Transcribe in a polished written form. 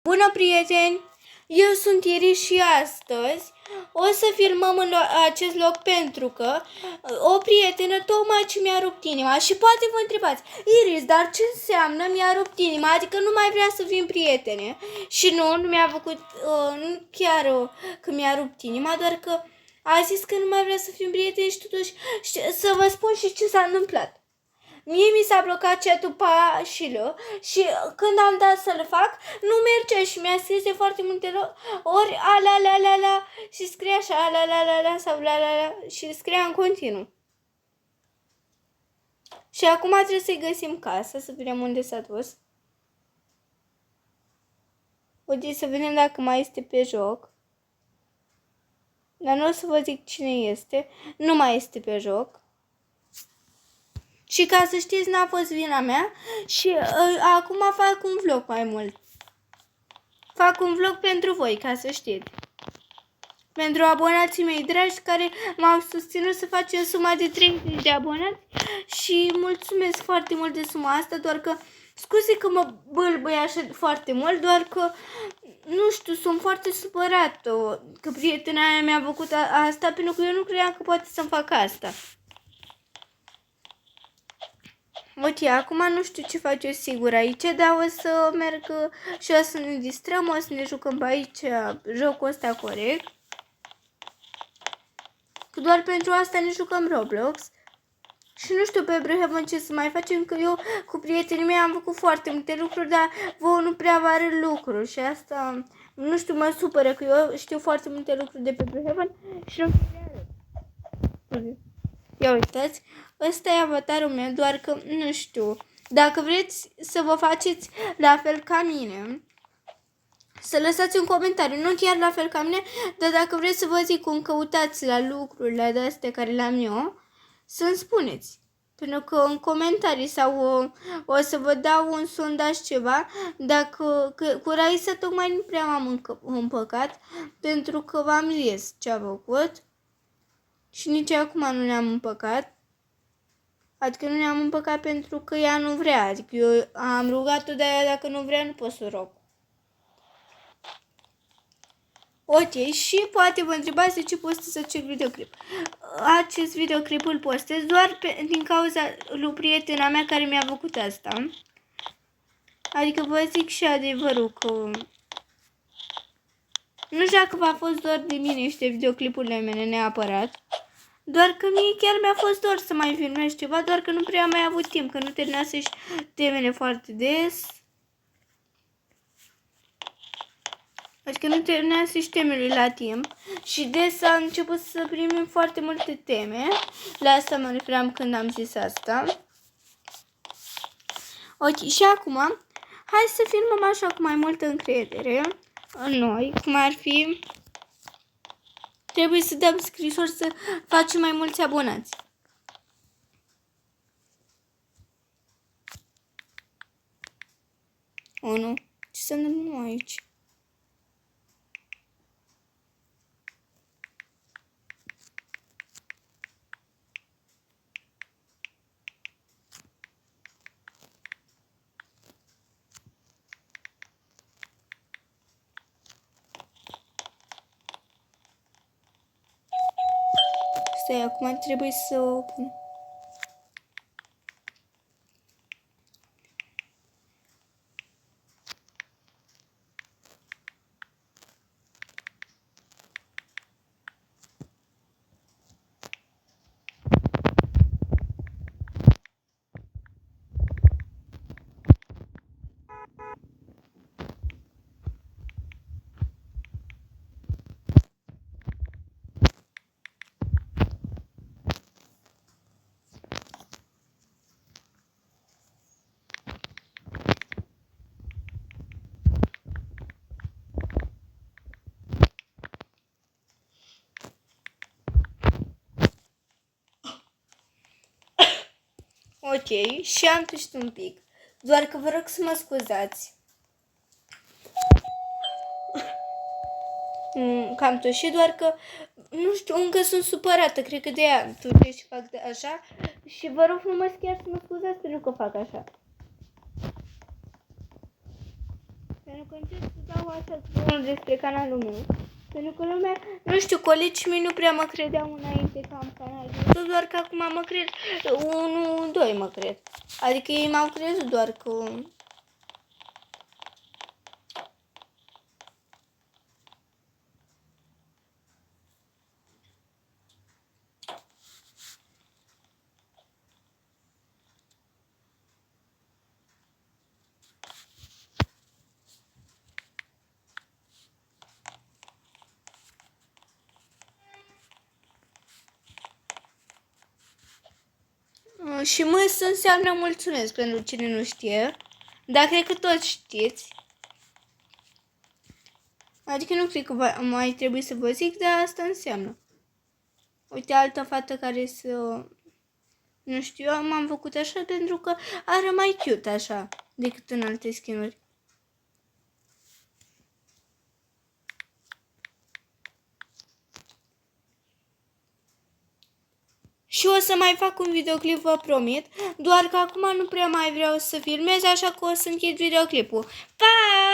Bună, prieteni! Eu sunt Iris și astăzi o să filmăm în acest loc pentru că o prietenă tocmai ce mi-a rupt inima. Și poate vă întrebați, Iris, dar ce înseamnă mi-a rupt inima? Adică nu mai vrea să fim prietene. Și nu mi-a făcut, nu chiar că mi-a rupt inima, doar că a zis că nu mai vrea să fim prieteni și totuși să vă spun și ce s-a întâmplat. Mie mi s-a blocat chat-ul pe și când am dat să-l fac, nu merge și mi-a scris de foarte multe ori ala și scrie așa ala sau la și scria în continuu. Și acum trebuie să-i găsim casa, să vedem unde s-a dus. Uite, să vedem dacă mai este pe joc. Dar nu o să vă zic cine este. Nu mai este pe joc. Și ca să știți, n-a fost vina mea și acum fac un vlog mai mult. Fac un vlog pentru voi, ca să știți. Pentru abonații mei dragi care m-au susținut să facem suma de 30 de abonați și mulțumesc foarte mult de suma asta, doar că scuze că mă bâlbâi așa foarte mult, doar că nu știu, sunt foarte supărată că prietena aia mi-a făcut asta, pentru că eu nu credeam că poate să-mi facă asta. Ok, acum nu știu ce face sigur aici, dar o să merg și o să ne distrăm, o să ne jucăm pe aici jocul ăsta corect. Că doar pentru asta ne jucăm Roblox. Și nu știu pe Brookhaven ce să mai facem, că eu cu prietenii mei am făcut foarte multe lucruri, dar vouă nu prea vă arăt lucruri și asta, nu știu, mă supără că eu știu foarte multe lucruri de pe Brookhaven și nu știu. Ia uitați, ăsta e avatarul meu, doar că nu știu. Dacă vreți să vă faceți la fel ca mine, să lăsați un comentariu, nu chiar la fel ca mine, dar dacă vreți să vă zic cum căutați la lucrurile de astea care le-am eu, să-mi spuneți. Pentru că în comentarii sau o să vă dau un sondaj ceva, dacă cu Raisa tocmai nu prea m-am împăcat, pentru că v-am zis ce a făcut și nici acum nu ne-am împăcat. Adică nu ne-am împăcat pentru că ea nu vrea, adică eu am rugat-o de aia, dacă nu vrea nu pot să rog. Ok, și poate vă întrebați de ce postez acest videoclip. Acest videoclip îl postez doar din cauza lui prietena mea care mi-a făcut asta. Adică vă zic și adevărul că nu știu dacă v-a fost doar de mine și de videoclipurile mele neapărat. Doar că mie chiar mi-a fost dor să mai filmez ceva, doar că nu prea am mai avut timp, că nu terminase și temele foarte des. Adică nu terminase și temele la timp și des a început să primim foarte multe teme. La asta mă referam când am zis asta. Ok, și acum, hai să filmăm așa cu mai multă încredere în noi, cum ar fi... Trebuie să dăm scrisori să facem mai mulți abonați. O, nu. Ce se întâmplă aici? Stai, acum trebuie să o pun. Ok, și am tușit un pic. Doar că vă rog să mă scuzați. Că am tușit, doar că, nu știu, încă sunt supărată. Cred că de aia am tușit și fac de așa. Și vă rog frumos chiar să mă scuzați pentru că fac așa. Pentru că încerc să dau așa unul despre canalul meu. Pentru că lumea, nu știu, colegii mei nu prea mă credeau înainte că am canal YouTube, doar că acum mă cred, 1-2 mă cred. Adică ei m-au crezut doar că... Și mâs înseamnă mulțumesc pentru cine nu știe, dar cred că toți știți. Adică nu cred că mai trebuie să vă zic, dar asta înseamnă. Uite, altă fată care să... Nu știu, eu m-am făcut așa pentru că are mai cute așa decât în alte skin-uri. Și o să mai fac un videoclip, vă promit, doar că acum nu prea mai vreau să filmez, așa că o să închid videoclipul. Pa!